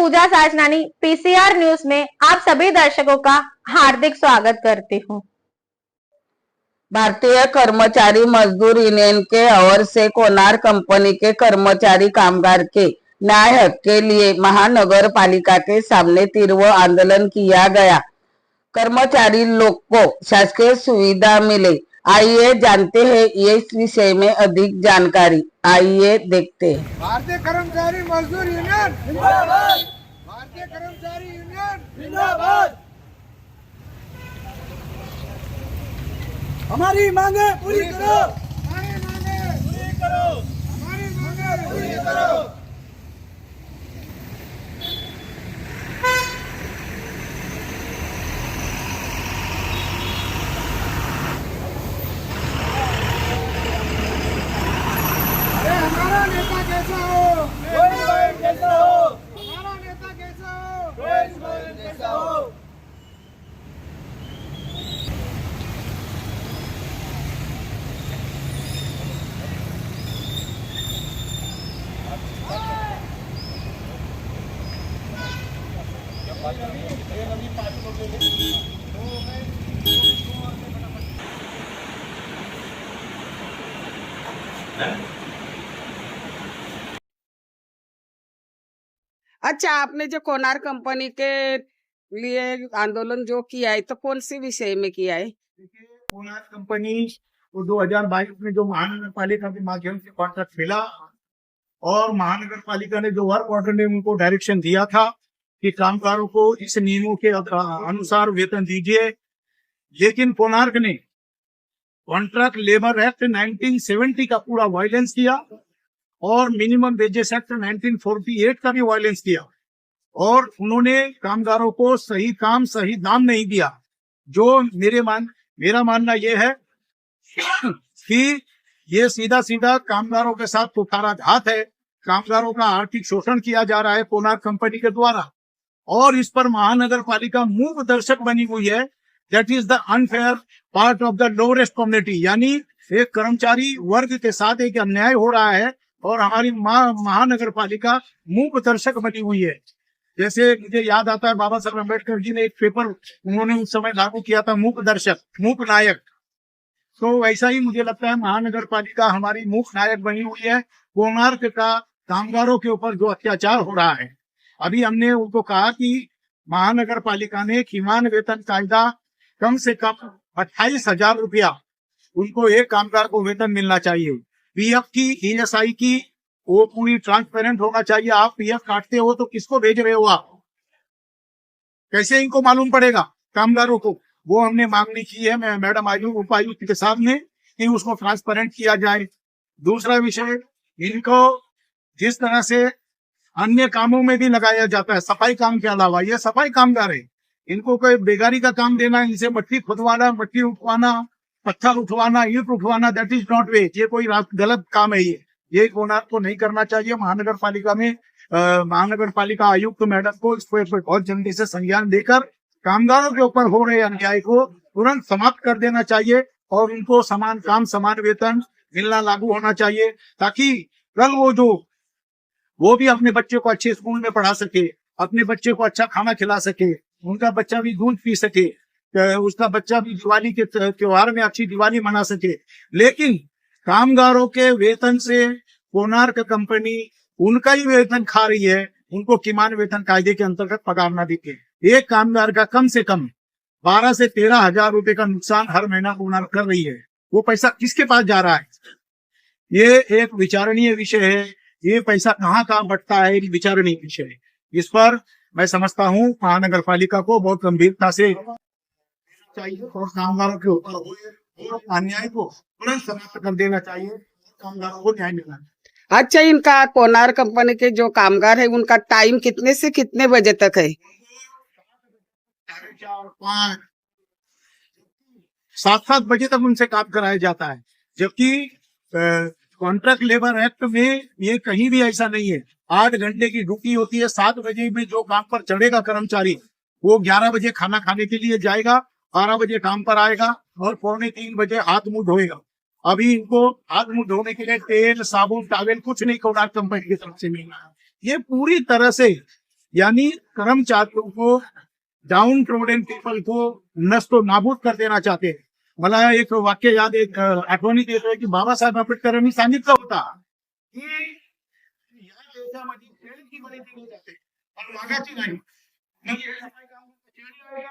पूजा Sajnani PCR news में आप सभी दर्शकों का हार्दिक स्वागत करती हूँ। भारतीय कर्मचारी मजदूर यूनियन के ओर से कोणार्क कंपनी के कर्मचारी कामगार के न्याय हक के लिए महानगर पालिका के सामने तीव्र आंदोलन किया गया। कर्मचारी लोग को शासकीय सुविधा मिले, आइए जानते हैं इस विषय में अधिक जानकारी। आइए देखते हैं। भारतीय कर्मचारी मजदूर यूनियन जिंदाबाद। भारतीय कर्मचारी यूनियन जिंदाबाद। हमारी मांगे पूरी करो, हमारी मांगे पूरी करो, हमारी मांगे पूरी करो। हमारा नेता कैसा हो, कैसा हो, हमारा नेता कैसा हो, कैसा हो। अच्छा, आपने जो कोणार्क कंपनी के लिए आंदोलन जो किया है तो कौन सी विषय में किया है? देखिए, कोणार्क कंपनी को 2022 में जो महानगर पालिका के माध्यम से कॉन्ट्रैक्ट मिला और महानगर पालिका ने जो वर्क ऑर्डर ने उनको डायरेक्शन दिया था कि कामगारों को इस नियमों के अनुसार वेतन दीजिए, लेकिन कोणार्क ने कॉन्ट्रैक्ट लेबर एक्ट 1970 का पूरा वायलेंस किया और मिनिमम वेजेस एक्ट 1948 का भी वायलेंस किया और उन्होंने कामगारों को सही काम सही दाम नहीं दिया। जो मेरा मानना यह है कि ये सीधा सीधा कामगारों के साथ कुठाराघात है। कामगारों का आर्थिक शोषण किया जा रहा है कोणार्क कंपनी के द्वारा और इस पर महानगर पालिका मूक दर्शक बनी हुई है। That is the unfair part of the lowest community, यानी एक कर्मचारी वर्ग के साथ एक अन्याय हो रहा है और हमारी महानगर पालिका मूक दर्शक बनी हुई है। जैसे मुझे याद आता है बाबा साहब अम्बेडकर जी ने एक पेपर उन्होंने उस समय लागू किया था, मूक दर्शक मूक नायक। तो वैसा ही मुझे लगता है महानगर पालिका हमारी मूक नायक बनी हुई है। कोणार्क का कामगारों के ऊपर जो अत्याचार हो रहा है, अभी हमने उनको कहा कि महानगर पालिका ने किमान वेतन कायदा कम से कम 28,000 रुपया उनको एक कामगार को वेतन मिलना चाहिए। पीएफ की, ईएसआई की वो पूरी ट्रांसपेरेंट होना चाहिए। आप पीएफ काटते हो तो किसको भेज रहे हो आप, कैसे इनको मालूम पड़ेगा कामगारों को? वो हमने मांगनी की है मैडम उपायुक्त के सामने कि उसको ट्रांसपेरेंट किया जाए। दूसरा विषय, इनको जिस तरह से अन्य कामों में भी लगाया जाता है सफाई काम के अलावा, ये सफाई कामगार है, इनको कोई बेगारी का काम देना, इनसे मट्टी खुदवाना, मट्टी उठवाना, पत्थर उठवाना, ईंट उठवाना, दैट इज नॉट वे। ये कोई गलत काम है। ये कोणार्क को नहीं करना चाहिए। महानगर पालिका में महानगर पालिका आयुक्त मैडम को इस पर बहुत जल्दी से संज्ञान देकर कामगारों के ऊपर हो रहे अन्याय को तुरंत समाप्त कर देना चाहिए और उनको समान काम समान वेतन मिलना लागू होना चाहिए, ताकि कल वो भी अपने बच्चे को अच्छे स्कूल में पढ़ा सके, अपने बच्चे को अच्छा खाना खिला सके, उनका बच्चा भी दूध पी सके, उसका बच्चा भी दिवाली के त्योहार में अच्छी दिवाली मना सके। लेकिन कामगारों के वेतन से कोणार्क कंपनी उनका ही वेतन खा रही है, उनको किमान वेतन कायदे के अंतर्गत पगार ना देके एक कामगार का कम से कम 12 से 13,000 रुपए का नुकसान हर महीना कोणार्क कर रही है। वो पैसा किसके पास जा रहा है? ये एक विचारणीय विषय है। ये पैसा कहाँ बटता है, ये विचारणीय विषय है। इस पर मैं समझता हूँ महानगर पालिका को बहुत गंभीरता से चाहिए और कामगारों के ऊपर हुए अन्याय को तुरंत समाप्त कर देना चाहिए। कामगारों को न्याय मिलना। अच्छा, इनका कोणार्क कंपनी के जो कामगार है उनका टाइम कितने से कितने बजे तक है? 4, 5, 7 बजे तक उनसे काम कराया जाता है, जबकि कॉन्ट्रैक्ट लेबर एक्ट में ये कहीं भी ऐसा नहीं है। 8 घंटे की ड्यूटी होती है। 7 बजे में जो काम पर चढ़ेगा कर्मचारी, वो 11 बजे खाना खाने के लिए जाएगा, 12 बजे काम पर आएगा और 2:45 बजे हाथ मुंह धोएगा। अभी इनको हाथ मुंह धोने के लिए तेल, साबुन, टॉवेल कुछ नहीं कोणार्क कंपनी की तरफ से मिल रहा है। ये पूरी तरह से यानी कर्मचारियों को, डाउन ट्रोडन पीपल को नस्तो नाबूद कर देना चाहते हैं. मला एक वाक्य याद, एक आठवणीत येतोय की बाबासाहेब आंबेडकरांनी सांगितलं होता की या देशामध्ये शेळीची बळी दिली जाते पण वाघाची नाही. मग हे सफाई कामगार शेळी आहे का?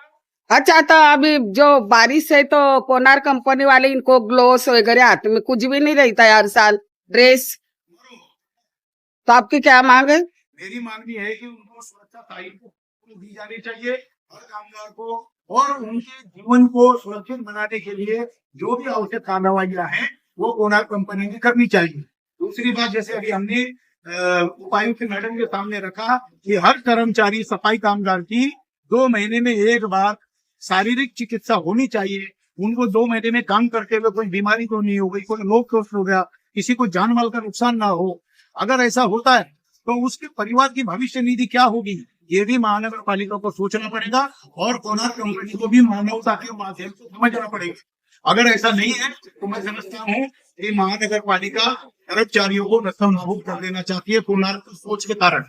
अच्छा, तो अभी जो बारिश है तो कोनार कंपनी वाले इनको ग्लोव्स वगैरह हाथ में कुछ भी नहीं रहता है हर साल, ड्रेस. तो आपकी क्या मांग है? मेरी मांगनी है कि उनको सुरक्षा साहित्य दी जानी चाहिए हर कामगार को, और उनके जीवन को सुरक्षित बनाने के लिए जो भी आवश्यक कार्रवाइयां हैं वो कोनार कंपनी ने करनी चाहिए. दूसरी बात, जैसे अभी हमने उपायुक्त मैडम के सामने रखा कि हर कर्मचारी सफाई कामगार की 2 महीने में एक बार शारीरिक चिकित्सा होनी चाहिए. उनको 2 महीने में काम करते हुए कोई बीमारी तो नहीं हो गई, कोई लोग तो हो गया, किसी को जान माल का नुकसान ना हो. अगर ऐसा होता है तो उसके परिवार की भविष्य निधि क्या होगी, ये भी महानगर पालिका को सोचना पड़ेगा और कोनार कंपनी को भी मानवता के माध्यम से समझना पड़ेगा. अगर ऐसा नहीं है तो मैं समझता हूँ कि महानगर पालिका कर्मचारियों को नस्तानाबूद कर देना चाहती है कोनार की सोच के कारण.